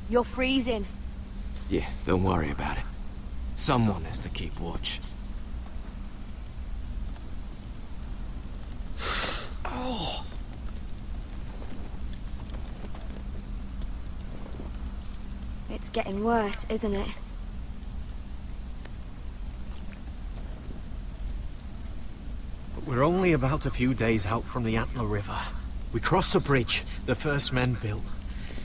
You're freezing. Yeah, don't worry about it. Someone has to keep watch. Oh. It's getting worse, isn't it? We're only about a few days out from the Antler River. We cross a bridge the first men built.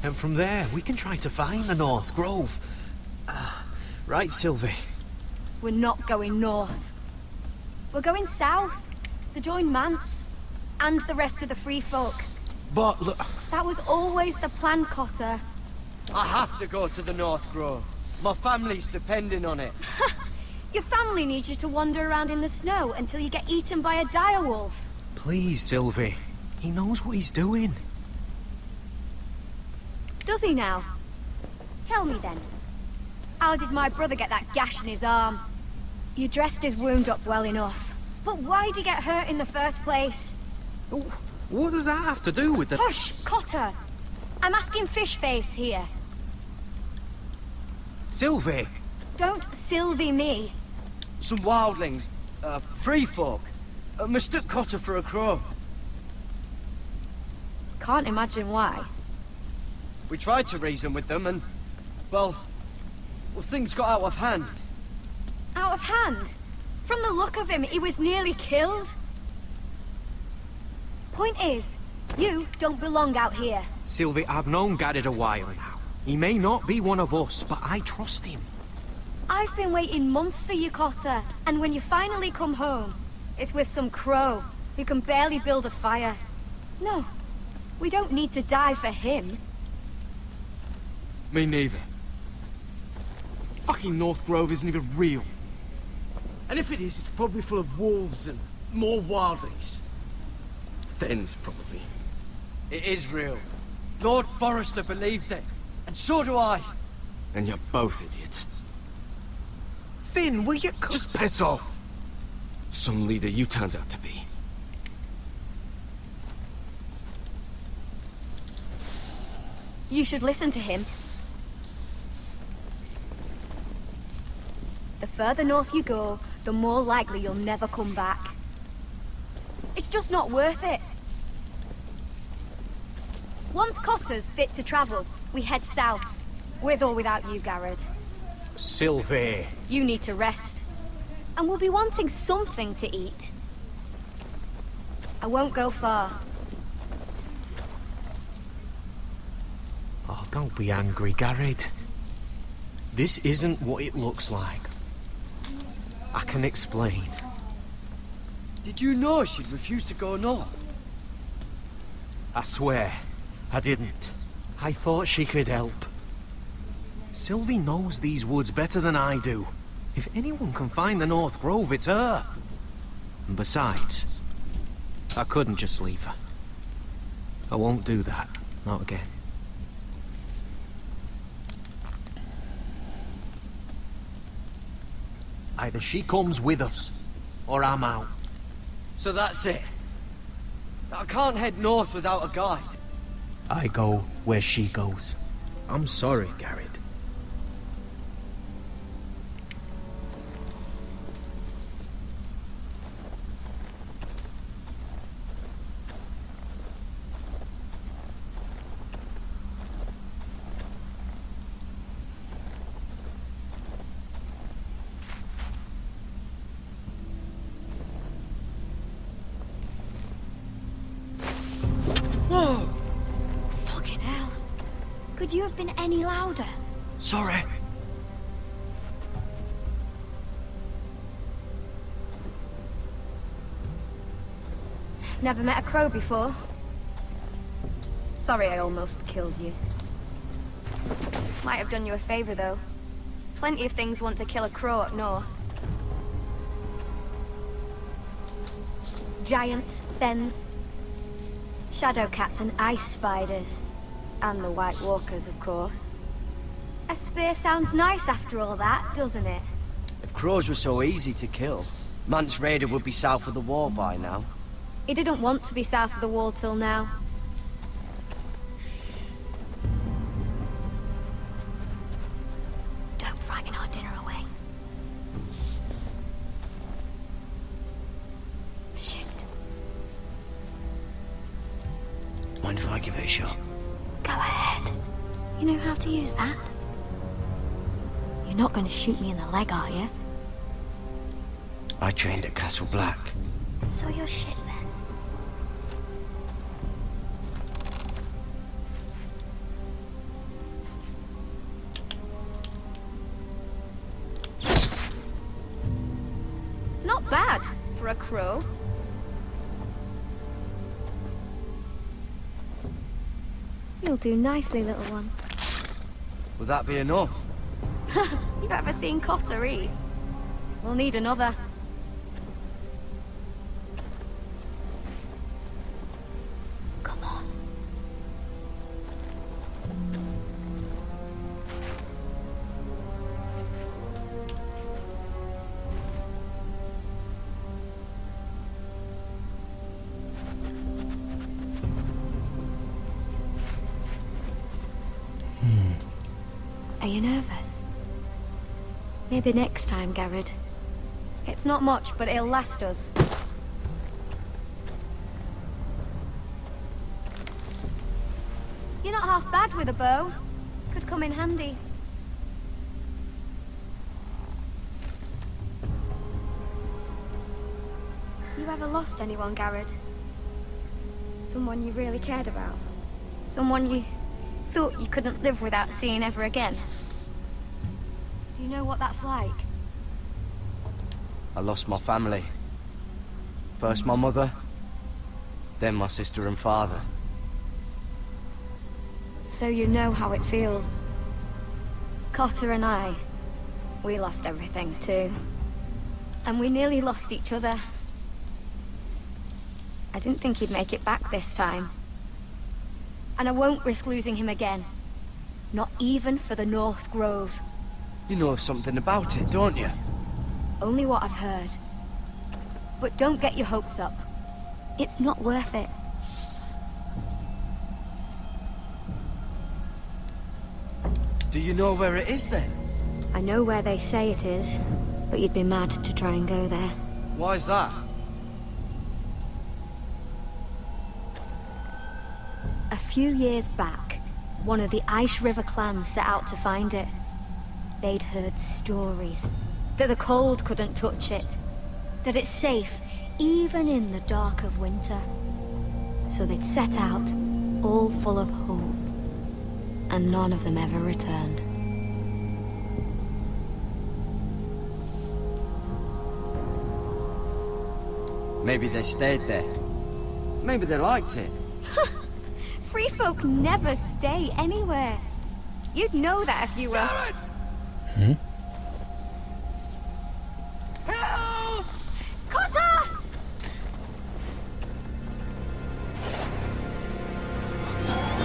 And from there, we can try to find the North Grove. Right, Sylvie? We're not going north. We're going south, to join Mance, and the rest of the Free Folk. But look... That was always the plan, Cotter. I have to go to the North Grove. My family's depending on it. Your family needs you to wander around in the snow until you get eaten by a direwolf. Please, Sylvie. He knows what he's doing. Does he now? Tell me then. How did my brother get that gash in his arm? You dressed his wound up well enough. But why'd he get hurt in the first place? What does that have to do with the... Hush, Cotter! I'm asking Fishface here. Sylvie! Don't Sylvie me. Some wildlings, free folk, mistook Cotter for a crow. Can't imagine why. We tried to reason with them and, well, things got out of hand. Out of hand? From the look of him, he was nearly killed. Point is, you don't belong out here. Sylvie, I've known Garrett a while now. He may not be one of us, but I trust him. I've been waiting months for you, Cotter, and when you finally come home, it's with some crow who can barely build a fire. No, we don't need to die for him. Me neither. Fucking North Grove isn't even real. And if it is, it's probably full of wolves and more wildlings. Then's probably. It is real. Lord Forrester believed it, and so do I. And you're both idiots. Finn, will you... Just piss off! Some leader you turned out to be. You should listen to him. The further north you go, the more likely you'll never come back. It's just not worth it. Once Cotter's fit to travel, we head south. With or without you, Garrett. Sylvie. You need to rest. And we'll be wanting something to eat. I won't go far. Oh, don't be angry, Garrett. This isn't what it looks like. I can explain. Did you know she'd refuse to go north? I swear, I didn't. I thought she could help. Sylvie knows these woods better than I do. If anyone can find the North Grove, it's her. And besides, I couldn't just leave her. I won't do that. Not again. Either she comes with us, or I'm out. So that's it. I can't head north without a guide. I go where she goes. I'm sorry, Garrett. Whoa! Fucking hell. Could you have been any louder? Sorry. Never met a crow before. Sorry I almost killed you. Might have done you a favor, though. Plenty of things want to kill a crow up north. Giants, thens, shadow cats and ice spiders. And the White Walkers, of course. A spear sounds nice after all that, doesn't it? If crows were so easy to kill, Mance Rayder would be south of the wall by now. He didn't want to be south of the wall till now. mind if I give it a shot? Go ahead. You know how to use that? You're not going to shoot me in the leg, are you? I trained at Castle Black. So you're shit then. Not bad for a crow. You'll do nicely, little one. Will that be enough? You've ever seen Cotter eat? We'll need another. Come on. Are you nervous? Maybe next time, Garrett. It's not much, but it'll last us. You're not half bad with a bow. Could come in handy. You ever lost anyone, Garrett? Someone you really cared about? Someone you thought you couldn't live without seeing ever again? Do you know what that's like? I lost my family. First my mother, then my sister and father. So you know how it feels. Cotter and I, we lost everything too. And we nearly lost each other. I didn't think he'd make it back this time. And I won't risk losing him again. Not even for the North Grove. You know something about it, don't you? Only what I've heard. But don't get your hopes up. It's not worth it. Do you know where it is then? I know where they say it is, but you'd be mad to try and go there. Why's that? A few years back, one of the Ice River clans set out to find it. They'd heard stories that the cold couldn't touch it, that it's safe even in the dark of winter. So they'd set out, all full of hope, and none of them ever returned. Maybe they stayed there. Maybe they liked it. Free folk never stay anywhere. You'd know that if you were... Hmm? Help! Cotter!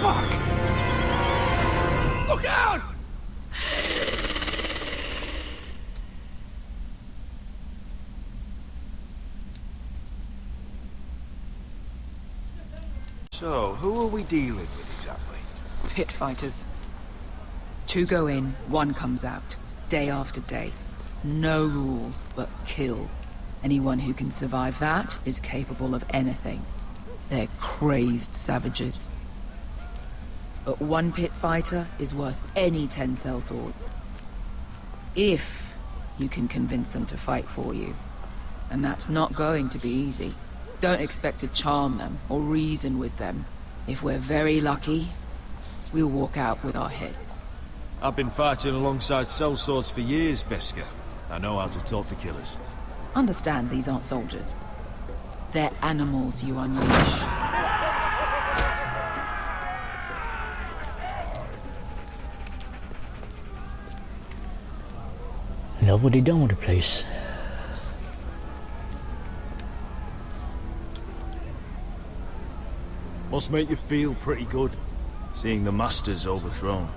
Fuck! Look out! So, who are we dealing with exactly? Pit fighters. 2 go in, 1 comes out. Day after day. No rules, but kill. Anyone who can survive that is capable of anything. They're crazed savages. But 1 pit fighter is worth any 10 sellswords. If you can convince them to fight for you. And that's not going to be easy. Don't expect to charm them or reason with them. If we're very lucky, we'll walk out with our heads. I've been fighting alongside sellswords for years, Beskar. I know how to talk to killers. Understand these aren't soldiers. They're animals you unleash. Nobody done with the place. Must make you feel pretty good, seeing the Masters overthrown.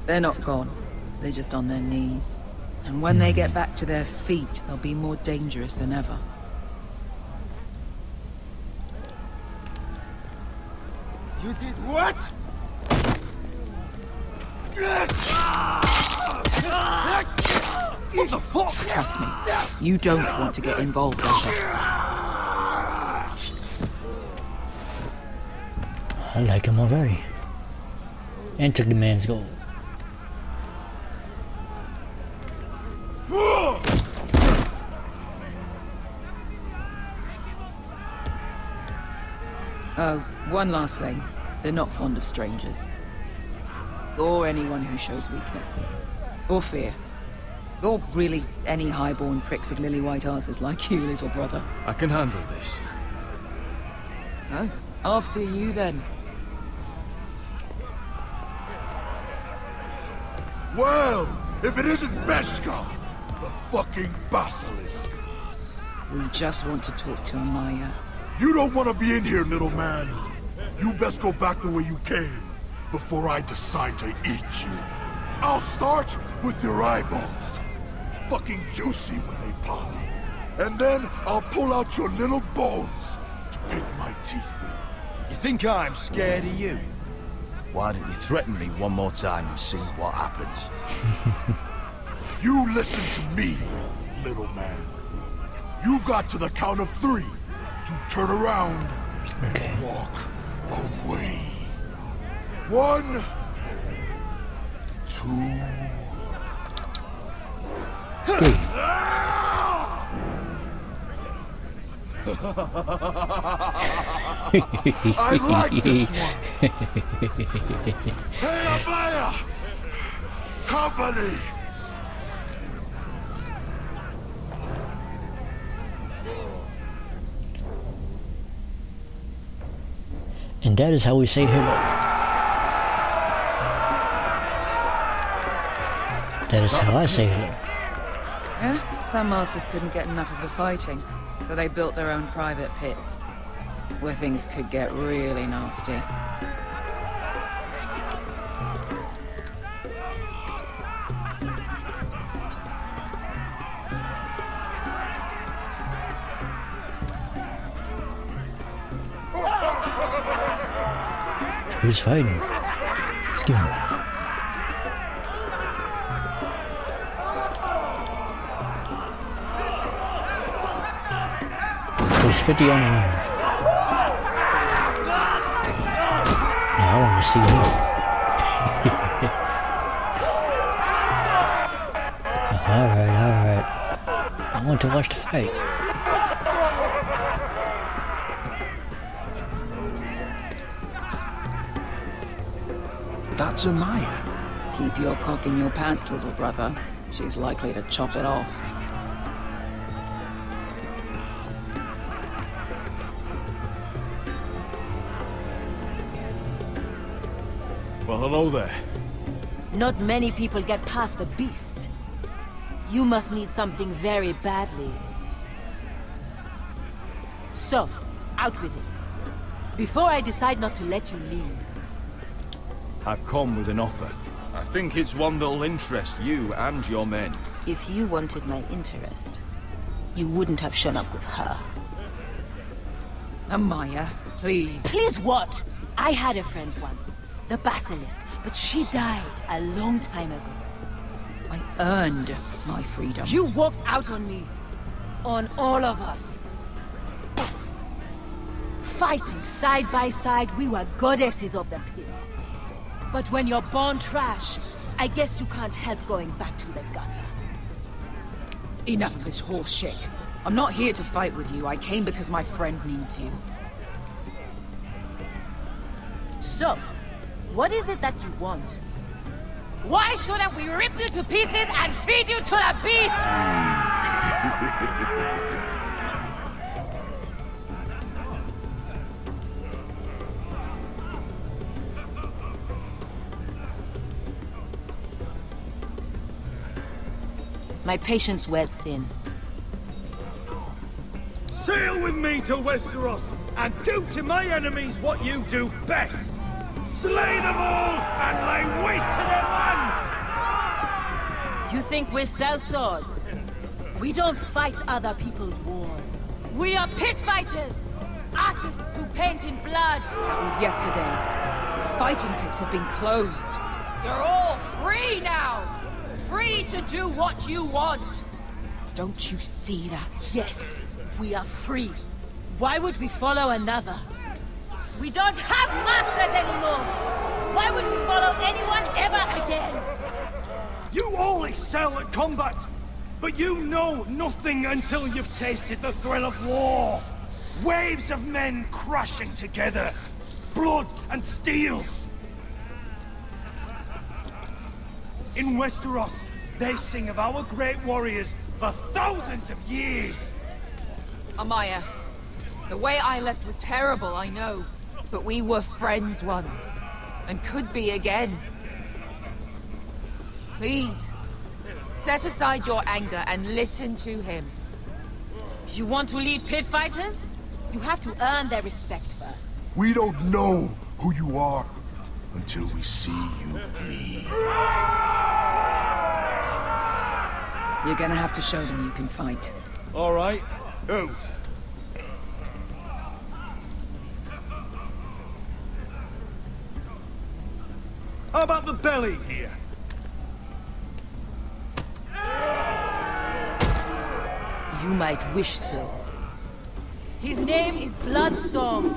They're not gone. They're just on their knees. And when they get back to their feet, they'll be more dangerous than ever. You did what? What the fuck? Trust me, you don't want to get involved, Asher. I like him already. And took the man's gold. Oh, one last thing. They're not fond of strangers. Or anyone who shows weakness. Or fear. Or really any highborn pricks with lily white asses like you, little brother. I can handle this. Oh, after you then. Well, if it isn't Beskha, the fucking basilisk. We just want to talk to Amaya. You don't want to be in here, little man. You best go back the way you came, before I decide to eat you. I'll start with your eyeballs. Fucking juicy when they pop. And then I'll pull out your little bones to pick my teeth with. You think I'm scared of you? Why don't you threaten me one more time and see what happens? You listen to me, little man. You've got to the count of 3 to turn around and walk away. 1, 2... I like this one. Hey, Amaya! Company! And that is how we say hello. That is how I say hello. Yeah, some masters couldn't get enough of the fighting, so they built their own private pits, where things could get really nasty. Who's fighting? Excuse me. There's 50 on the line. Now I want to see this. Alright. I want to watch the fight. That's Amaya. Keep your cock in your pants, little brother. She's likely to chop it off. Well, hello there. Not many people get past the beast. You must need something very badly. So, out with it. Before I decide not to let you leave. I've come with an offer. I think it's one that'll interest you and your men. If you wanted my interest, you wouldn't have shown up with her. Amaya, please. Please what? I had a friend once, the Basilisk, but she died a long time ago. I earned my freedom. You walked out on me. On all of us. Fighting side by side, we were goddesses of the pits. But when you're born trash, I guess you can't help going back to the gutter. Enough of this horse shit. I'm not here to fight with you. I came because my friend needs you. So, what is it that you want? Why shouldn't we rip you to pieces and feed you to the beast? My patience wears thin. Sail with me to Westeros and do to my enemies what you do best. Slay them all and lay waste to their lands! You think we sell swords? We don't fight other people's wars. We are pit fighters! Artists who paint in blood! That was yesterday. The fighting pits have been closed. You're all free now! Free to do what you want! Don't you see that? Yes, we are free. Why would we follow another? We don't have masters anymore! Why would we follow anyone ever again? You all excel at combat, but you know nothing until you've tasted the thrill of war. Waves of men crashing together, blood and steel. In Westeros, they sing of our great warriors for thousands of years. Amaya, the way I left was terrible, I know. But we were friends once, and could be again. Please, set aside your anger and listen to him. You want to lead pit fighters? You have to earn their respect first. We don't know who you are until we see you bleed. You're gonna have to show them you can fight. All right. Who? How about the belly here? You might wish so. His name is Bloodsong.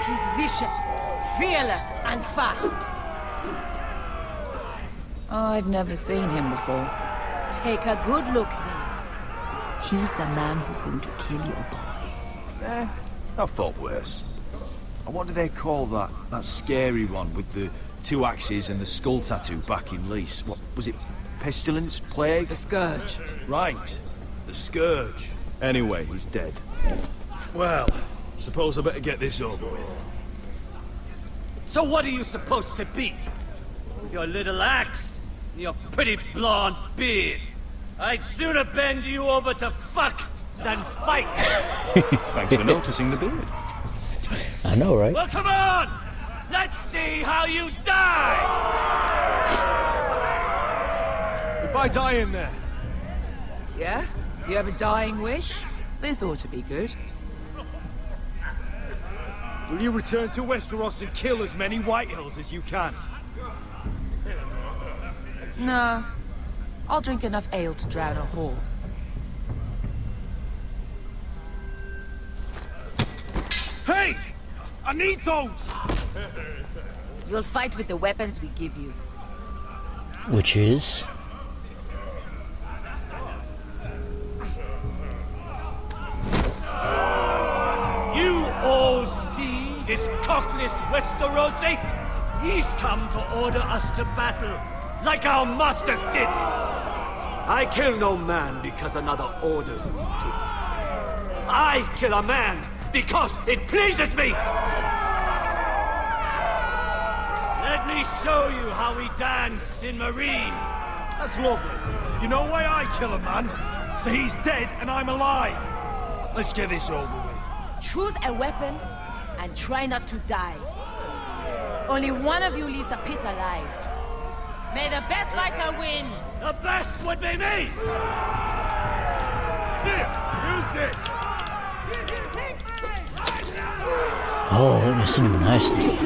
He's vicious, fearless, and fast. I've never seen him before. Take a good look then. He's the man who's going to kill your boy. I thought worse. And what do they call that scary one with the 2 axes and the skull tattoo back in Lys? What was it? Pestilence? Plague? The Scourge. Right. The Scourge. Anyway, he's dead. Well, suppose I better get this over with. So what are you supposed to be? With your little axe and your pretty blonde beard? I'd sooner bend you over to fuck than fight. Thanks for noticing the beard. I know, right? Well, come on! Let's see how you die! If I die in there, Yeah? You have a dying wish? This ought to be good. will you return to Westeros and kill as many Whitehills as you can? No. I'll drink enough ale to drown a horse. Hey! I need those! You'll fight with the weapons we give you. Which is? You all see this cockless Westerosi? He's come to order us to battle, like our masters did. I kill no man because another orders me to. I kill a man because it pleases me! Let me show you how we dance in Marine. That's lovely. You know why I kill a man? So he's dead and I'm alive. Let's get this over with. Choose a weapon and try not to die. Only one of you leaves the pit alive. May the best fighter win! The best would be me! Here, use this. Oh, that was something nicely.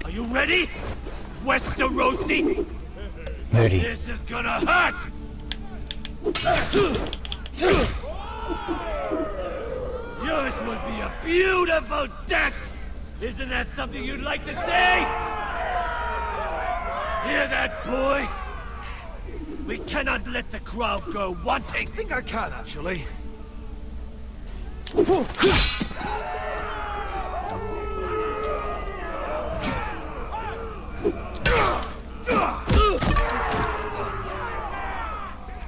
Are you ready? Westerosi? Ready. This is gonna hurt! Yours will be a beautiful death! Isn't that something you'd like to say? Hear that, boy? We cannot let the crowd go wanting! I think I can, actually.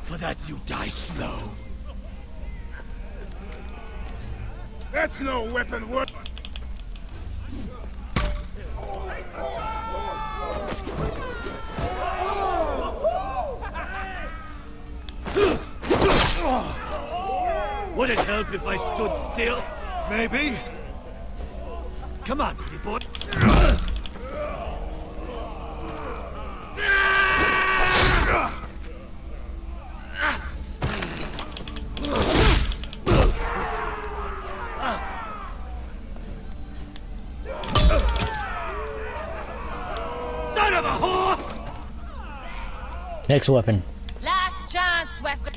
For that you die slow. That's no weapon work. Would it help if I stood still? Maybe. Come on, pretty boy. Next weapon. Last chance, Wester.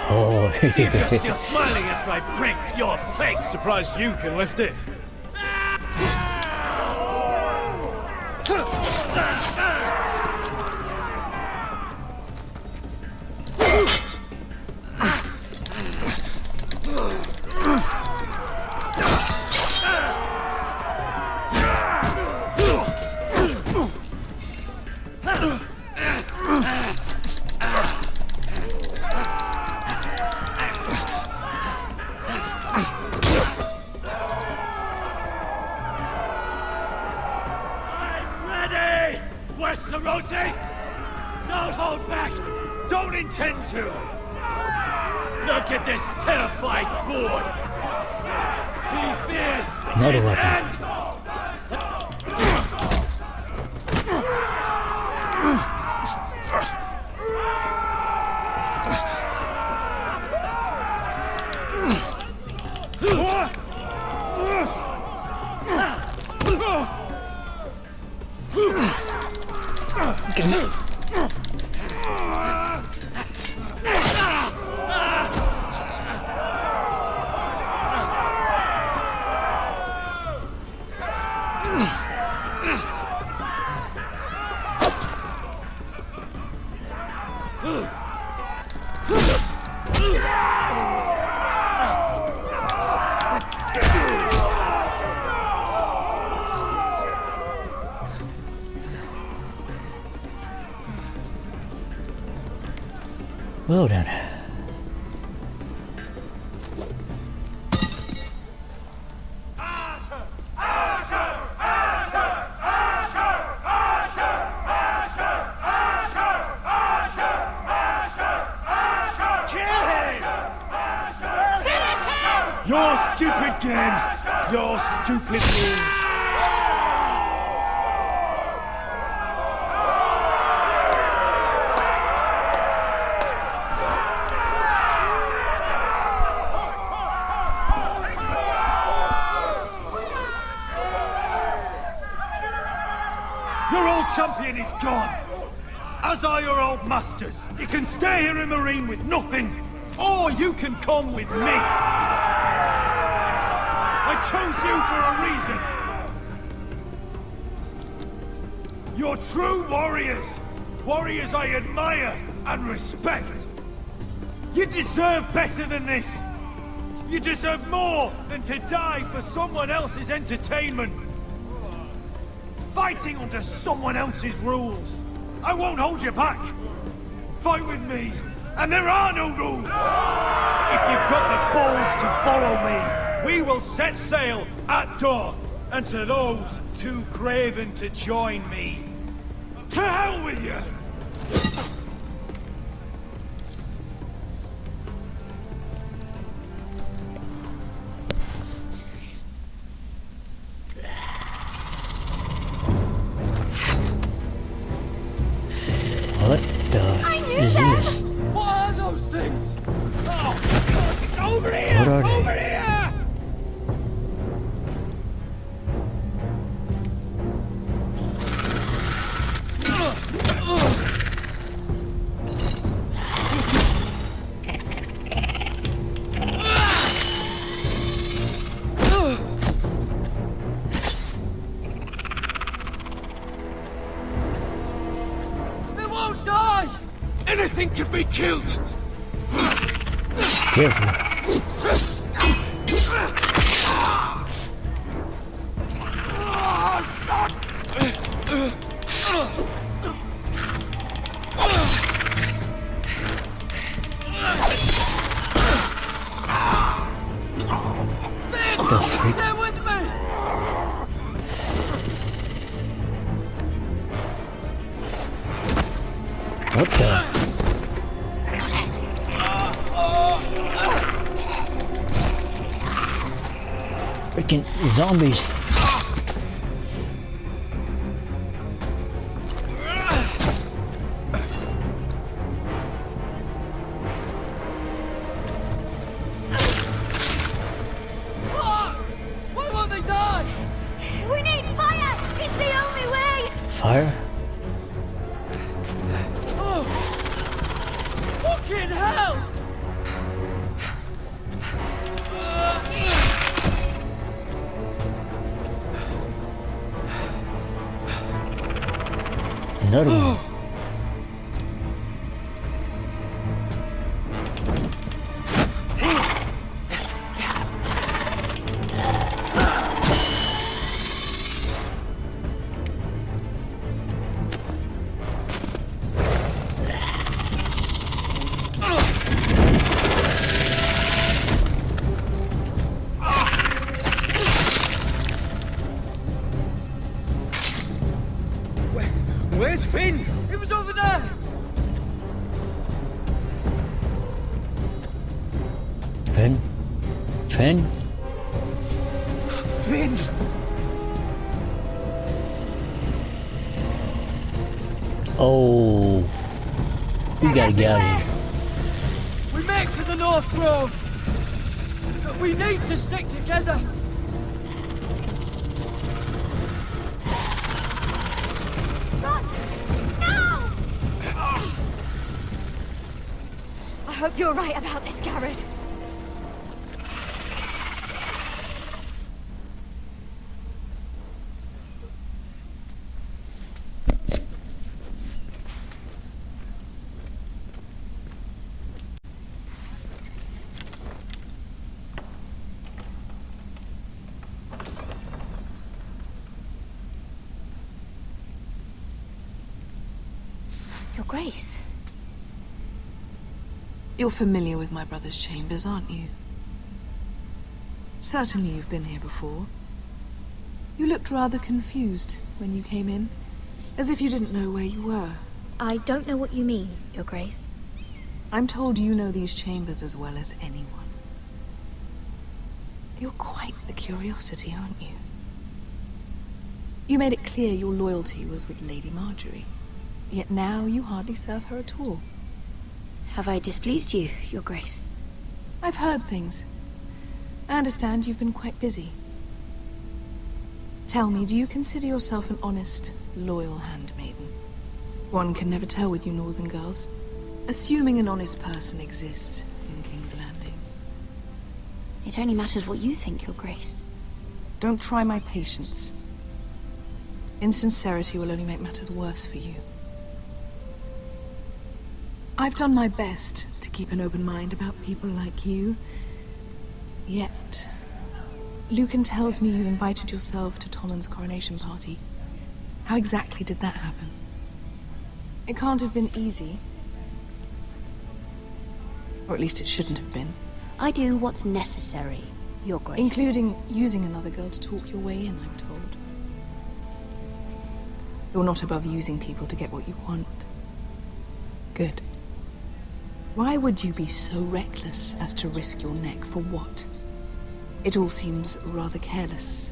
Oh. See if you're still smiling after I break your face. Surprised you can lift it. Westerosi! Don't hold back! Don't intend to! Look at this terrified boy! He fears Another his weapon. end! Well then. Your stupid game! Your stupid rules! Your old champion is gone! As are your old masters. You can stay here in Marine with nothing, or you can come with me! I chose you for a reason! You're true warriors! Warriors I admire and respect! You deserve better than this! You deserve more than to die for someone else's entertainment! Fighting under someone else's rules! I won't hold you back! Fight with me, and there are no rules! If you've got the balls to follow me, we will set sail at dawn, and to those too craven to join me, to hell with you! What the is this? What are those things? Oh, over here! What are they? Over here! They won't die! Anything can be killed! Careful. Stay with me! What the? Freaking zombies. Fuck! Why won't they die? We need fire! It's the only way! Fire? another one. Where's Finn? It was over there! Finn? Finn? Finn! Oh. We gotta get out of here. We make for the North Grove! We need to stick together! I hope you're right about this, Garrett. Your Grace. You're familiar with my brother's chambers, aren't you? Certainly you've been here before. You looked rather confused when you came in, as if you didn't know where you were. I don't know what you mean, Your Grace. I'm told you know these chambers as well as anyone. You're quite the curiosity, aren't you? You made it clear your loyalty was with Lady Marjorie, yet now you hardly serve her at all. Have I displeased you, Your Grace? I've heard things. I understand you've been quite busy. Tell me, do you consider yourself an honest, loyal handmaiden? One can never tell with you northern girls. Assuming an honest person exists in King's Landing. It only matters what you think, Your Grace. Don't try my patience. Insincerity will only make matters worse for you. I've done my best to keep an open mind about people like you. Yet, Lucan tells me you invited yourself to Tommen's coronation party. How exactly did that happen? It can't have been easy. Or at least it shouldn't have been. I do what's necessary, Your Grace. Including using another girl to talk your way in, I'm told. You're not above using people to get what you want. Good. Why would you be so reckless as to risk your neck for what? It all seems rather careless,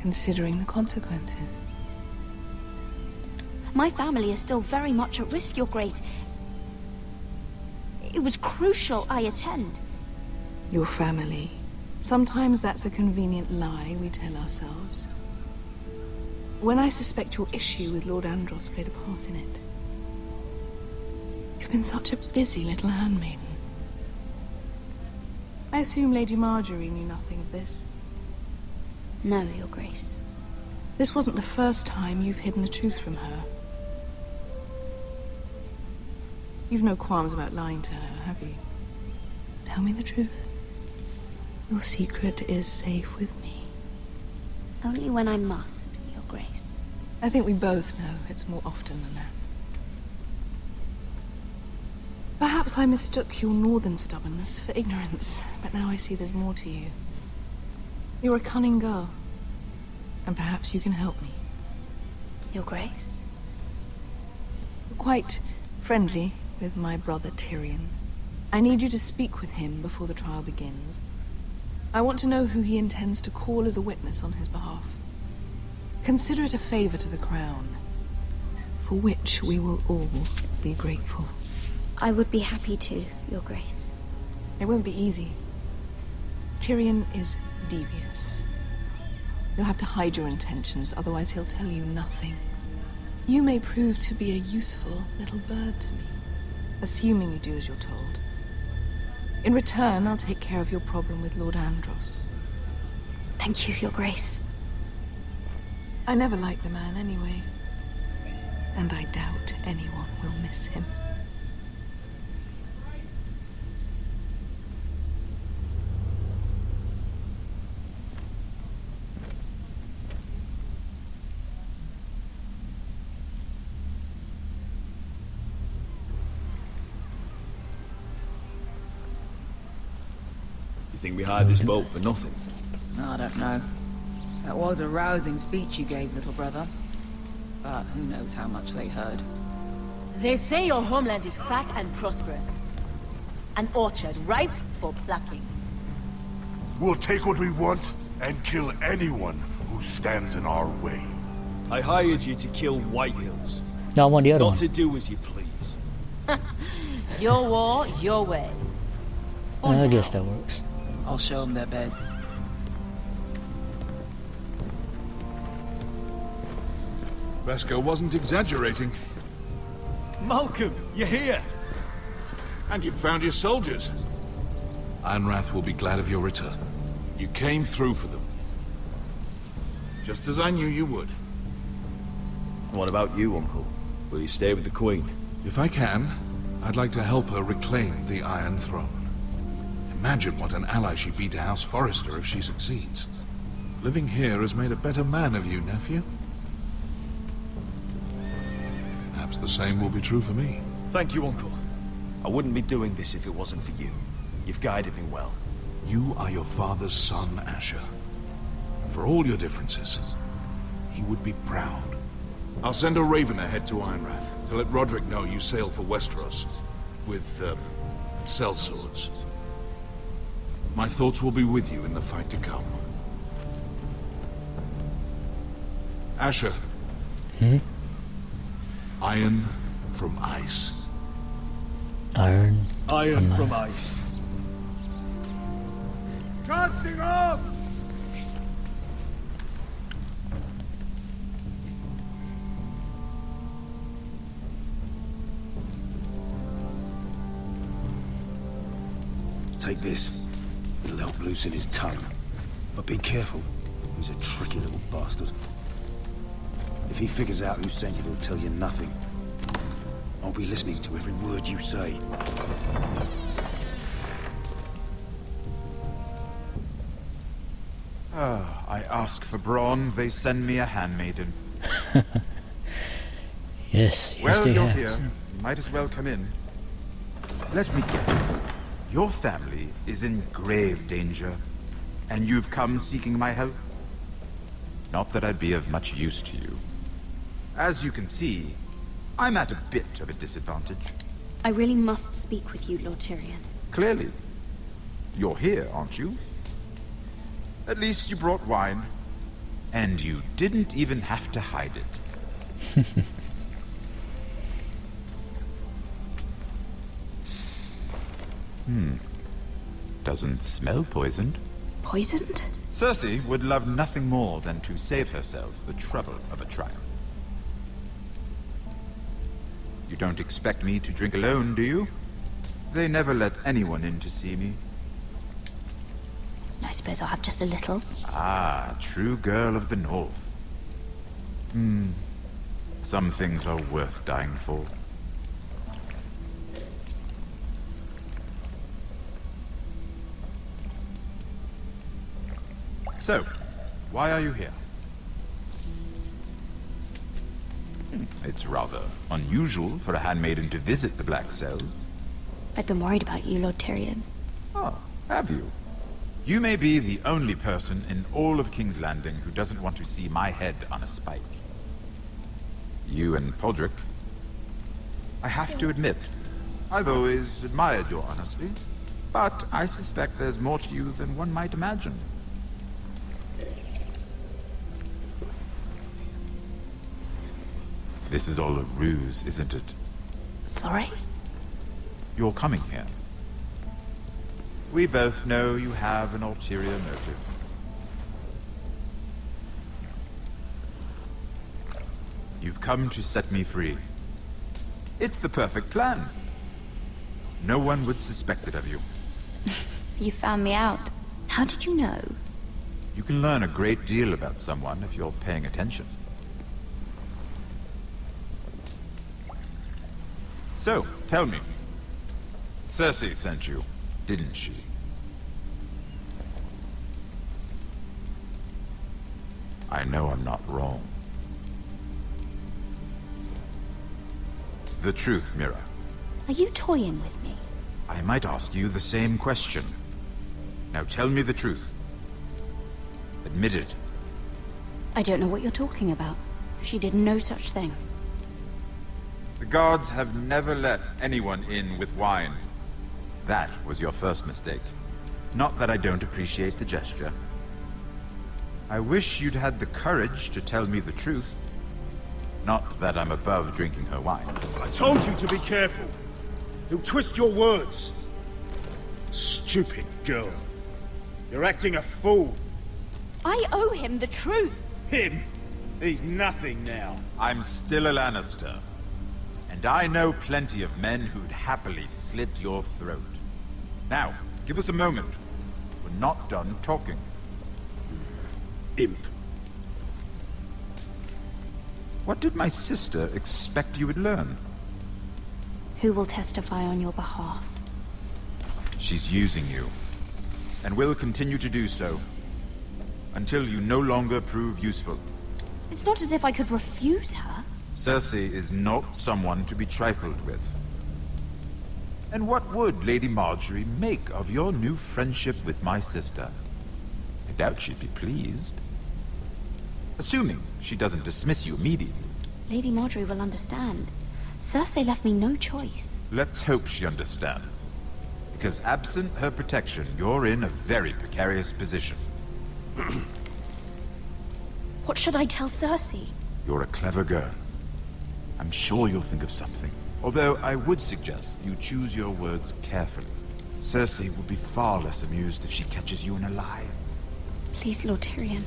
considering the consequences. My family is still very much at risk, Your Grace. It was crucial I attend. Your family. Sometimes that's a convenient lie we tell ourselves. When I suspect your issue with Lord Andros played a part in it. You've been such a busy little handmaiden. I assume Lady Marjorie knew nothing of this. No, Your Grace. This wasn't the first time you've hidden the truth from her. You've no qualms about lying to her, have you? Tell me the truth. Your secret is safe with me. Only when I must, Your Grace. I think we both know it's more often than that. Perhaps I mistook your northern stubbornness for ignorance, but now I see there's more to you. You're a cunning girl, and perhaps you can help me. Your Grace? You're quite friendly with my brother Tyrion. I need you to speak with him before the trial begins. I want to know who he intends to call as a witness on his behalf. Consider it a favor to the crown, for which we will all be grateful. I would be happy to, Your Grace. It won't be easy. Tyrion is devious. You'll have to hide your intentions, otherwise he'll tell you nothing. You may prove to be a useful little bird to me, assuming you do as you're told. In return, I'll take care of your problem with Lord Andros. Thank you, Your Grace. I never liked the man anyway. and I doubt anyone will miss him. You think we hired this boat for nothing? I don't know. That was a rousing speech you gave, little brother. But who knows how much they heard. They say your homeland is fat and prosperous. An orchard ripe for plucking. We'll take what we want and kill anyone who stands in our way. I hired you to kill Whitehills. No, I want the other Not one. to do as you please. Your war, your way. I guess that works. I'll show them their beds. Vesco wasn't exaggerating. Malcolm, you're here! And you found your soldiers. Ironrath will be glad of your return. You came through for them. Just as I knew you would. What about you, Uncle? Will you stay with the Queen? If I can, I'd like to help her reclaim the Iron Throne. Imagine what an ally she'd be to House Forrester if she succeeds. Living here has made a better man of you, nephew. Perhaps the same will be true for me. Thank you, Uncle. I wouldn't be doing this if it wasn't for you. You've guided me well. You are your father's son, Asher. For all your differences, he would be proud. I'll send a raven ahead to Ironrath to let Roderick know you sail for Westeros with, sellswords. My thoughts will be with you in the fight to come. Asher. Iron from ice. Iron from ice. Casting off! Take this. It'll help loosen his tongue. But be careful. He's a tricky little bastard. If he figures out who sent you, he'll tell you nothing. I'll be listening to every word you say. I ask for brawn, they send me a handmaiden. Yes. Well, they you're have. here. You might as well come in. Let me guess. Your family is in grave danger, and you've come seeking my help? Not that I'd be of much use to you. As you can see, I'm at a bit of a disadvantage. I really must speak with you, Lord Tyrion. Clearly. You're here, aren't you? At least you brought wine. And you didn't even have to hide it. Doesn't smell poisoned. Poisoned? Cersei would love nothing more than to save herself the trouble of a trial. You don't expect me to drink alone, do you? They never let anyone in to see me. I suppose I'll have just a little. Ah, true girl of the North. Some things are worth dying for. So, why are you here? It's rather unusual for a handmaiden to visit the Black Cells. I've been worried about you, Lord Tyrion. Oh, have you? You may be the only person in all of King's Landing who doesn't want to see my head on a spike. You and Podrick. I have to admit, I've always admired your honesty, but I suspect there's more to you than one might imagine. This is all a ruse, isn't it? Sorry? You're coming here. We both know you have an ulterior motive. You've come to set me free. It's the perfect plan. No one would suspect it of you. You found me out. How did you know? You can learn a great deal about someone if you're paying attention. So, tell me. Cersei sent you, didn't she? I know I'm not wrong. The truth, Mira. Are you toying with me? I might ask you the same question. Now tell me the truth. Admit it. I don't know what you're talking about. She did no such thing. The guards have never let anyone in with wine. That was your first mistake. Not that I don't appreciate the gesture. I wish you'd had the courage to tell me the truth. Not that I'm above drinking her wine. I told you to be careful. He'll twist your words. Stupid girl. You're acting a fool. I owe him the truth. Him? He's nothing now. I'm still a Lannister. And I know plenty of men who'd happily slit your throat. Now, give us a moment. We're not done talking. Imp. What did my sister expect you would learn? Who will testify on your behalf? She's using you. And will continue to do so. Until you no longer prove useful. It's not as if I could refuse her. Cersei is not someone to be trifled with. And what would Lady Marjorie make of your new friendship with my sister? I doubt she'd be pleased. Assuming she doesn't dismiss you immediately. Lady Marjorie will understand. Cersei left me no choice. Let's hope she understands. Because absent her protection, you're in a very precarious position. What should I tell Cersei? You're a clever girl. I'm sure you'll think of something. Although I would suggest you choose your words carefully. Cersei will be far less amused if she catches you in a lie. Please, Lord Tyrion.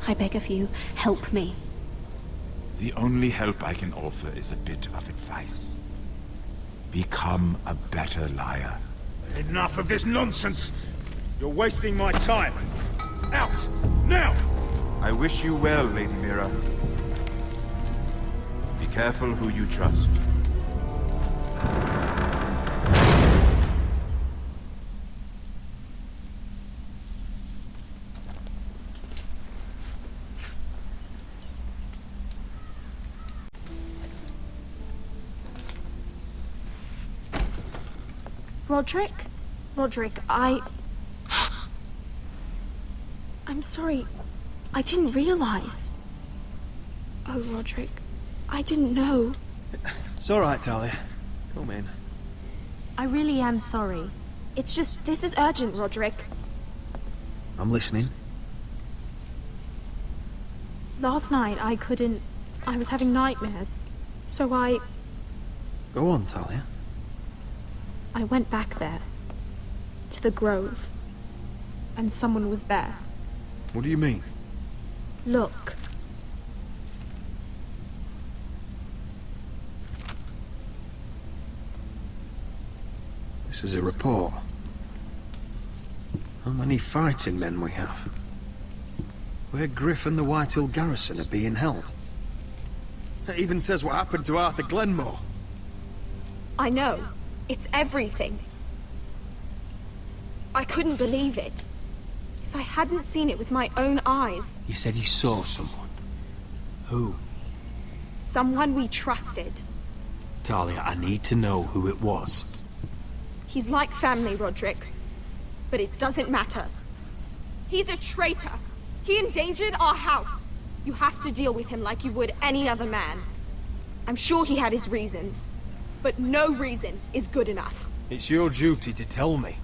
I beg of you, help me. The only help I can offer is a bit of advice. Become a better liar. Enough of this nonsense! You're wasting my time. Out! Now! I wish you well, Lady Mira. Be careful who you trust. Roderick? Roderick, I'm sorry. I didn't realize. Oh, Roderick, I didn't know. It's all right, Talia. Come in. I really am sorry. It's just, this is urgent, Roderick. I'm listening. Last night, I was having nightmares. So Go on, Talia. I went back there. To the Grove. And someone was there. What do you mean? Look. This is a report. How many fighting men we have? Where Griff and the Whitehill garrison are being held. It even says what happened to Arthur Glenmore. I know. It's everything. I couldn't believe it. If I hadn't seen it with my own eyes... You said you saw someone. Who? Someone we trusted. Talia, I need to know who it was. He's like family, Roderick. But it doesn't matter. He's a traitor. He endangered our house. You have to deal with him like you would any other man. I'm sure he had his reasons. But no reason is good enough. It's your duty to tell me,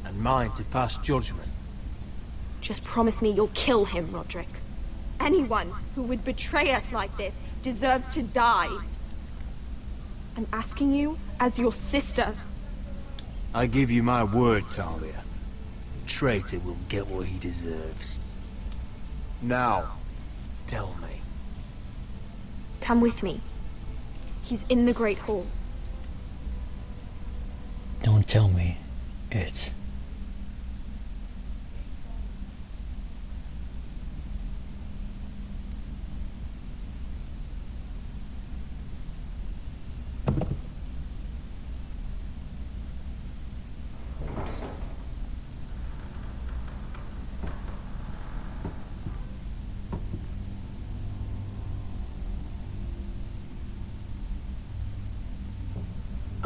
and mine to pass judgment. Just promise me you'll kill him, Roderick. Anyone who would betray us like this deserves to die. I'm asking you as your sister. I give you my word, Talia. The traitor will get what he deserves. Now, tell me. Come with me. He's in the Great Hall. Don't tell me it's...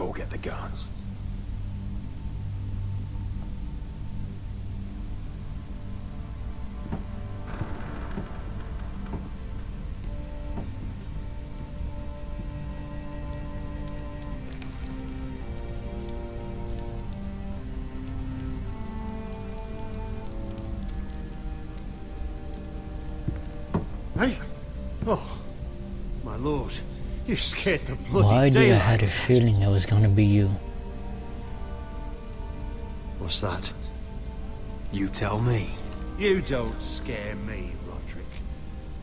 go get the guards. Hey? Oh, my lord. You scared the bloody Why did I daylight had a feeling it was gonna be you? What's that? You tell me. You don't scare me, Roderick.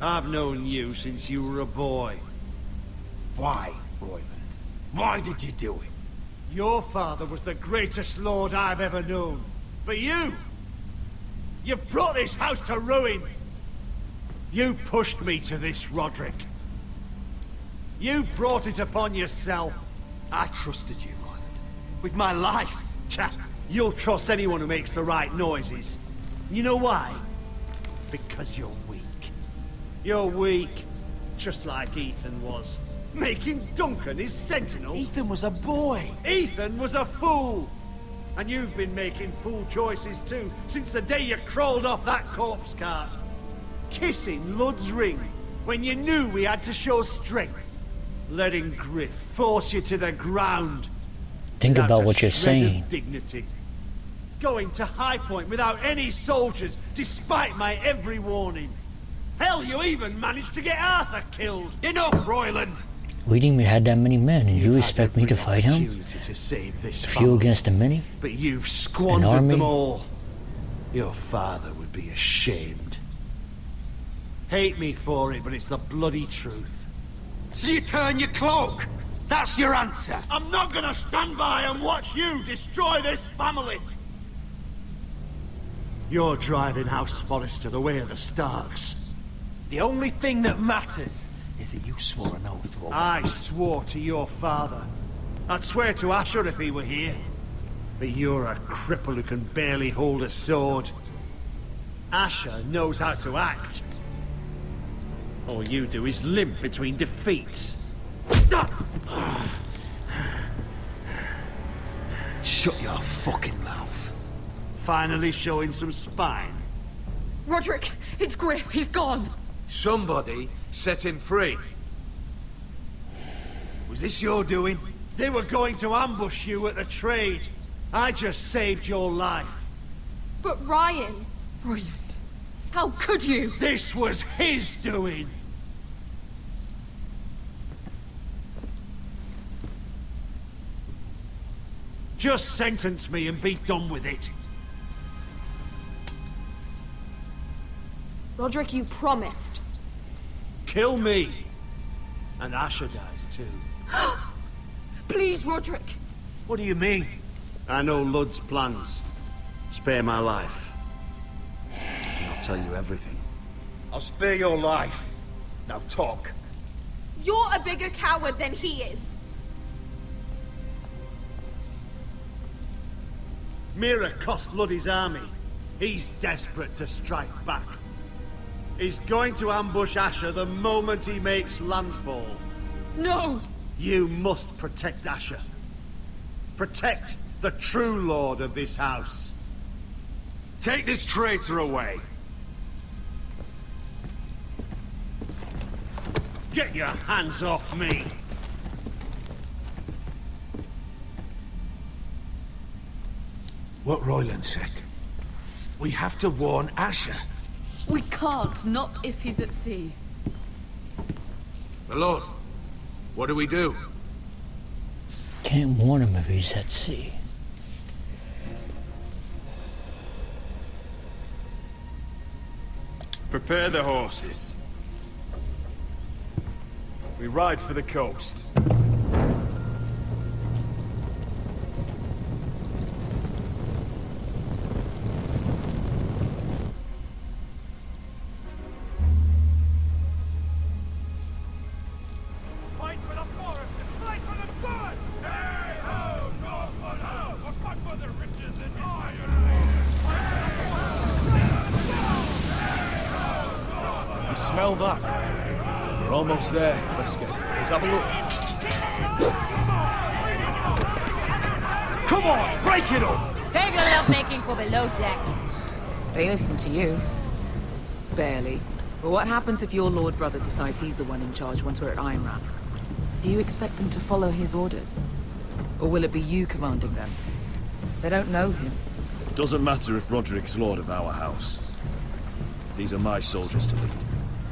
I've known you since you were a boy. Why, Royland? Why did you do it? Your father was the greatest lord I've ever known. But you've brought this house to ruin. You pushed me to this, Roderick. You brought it upon yourself. I trusted you, Royland. With my life. You'll trust anyone who makes the right noises. You know why? Because you're weak. You're weak, just like Ethan was. Making Duncan his sentinel. Ethan was a boy. Ethan was a fool. And you've been making fool choices too, since the day you crawled off that corpse cart. Kissing Lud's ring, when you knew we had to show strength. Letting Griff force you to the ground. Think without about a what you're shred of saying. Dignity. Going to High Point without any soldiers, despite my every warning. Hell, you even managed to get Arthur killed. Enough, Royland! We didn't even have that many men, and you expect me to fight him? Opportunity to save this A few family. against a many? But you've An squandered army? them all. Your father would be ashamed. Hate me for it, but it's the bloody truth. So you turn your cloak? That's your answer? I'm not gonna stand by and watch you destroy this family! You're driving House Forrester the way of the Starks. The only thing that matters is that you swore an oath to obey. I swore to your father. I'd swear to Asher if he were here. But you're a cripple who can barely hold a sword. Asher knows how to act. All you do is limp between defeats. Shut your fucking mouth. Finally showing some spine. Roderick, it's Griff. He's gone. Somebody set him free. Was this your doing? They were going to ambush you at the trade. I just saved your life. But Ryan... Royland, how could you? This was his doing. Just sentence me and be done with it. Roderick, you promised. Kill me. And Asher dies too. Please, Roderick. What do you mean? I know Lud's plans. Spare my life. And I'll tell you everything. I'll spare your life. Now talk. You're a bigger coward than he is. Mira cost Lud his army. He's desperate to strike back. He's going to ambush Asher the moment he makes landfall. No! You must protect Asher. Protect the true lord of this house. Take this traitor away. Get your hands off me! What Royland said. We have to warn Asher. We can't, not if he's at sea. My lord, what do we do? Can't warn him if he's at sea. Prepare the horses. We ride for the coast. Fight for the forest and fight for the good! Hey ho, Northwood ho! We'll fight for the riches and iron! You smell that? We're almost there, Wesker. Let's have a look. Come on, break it up! Save your lovemaking for below deck. They listen to you. Barely. But what happens if your Lord Brother decides he's the one in charge once we're at Ironrath? Do you expect them to follow his orders? Or will it be you commanding them? They don't know him. Doesn't matter if Roderick's lord of our house. These are my soldiers to lead.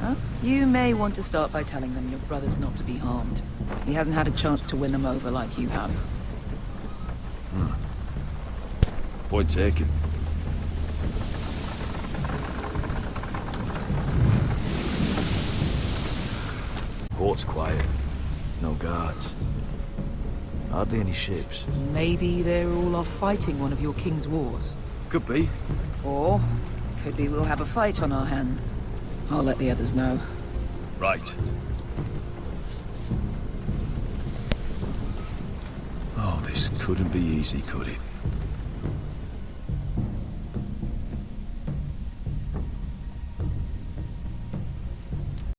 Huh? You may want to start by telling them your brother's not to be harmed. He hasn't had a chance to win them over like you have. Point taken. Port's quiet. No guards. Hardly any ships. Maybe they're all off fighting one of your king's wars. Could be. Or, could be we'll have a fight on our hands. I'll let the others know. Right. Oh, this couldn't be easy, could it?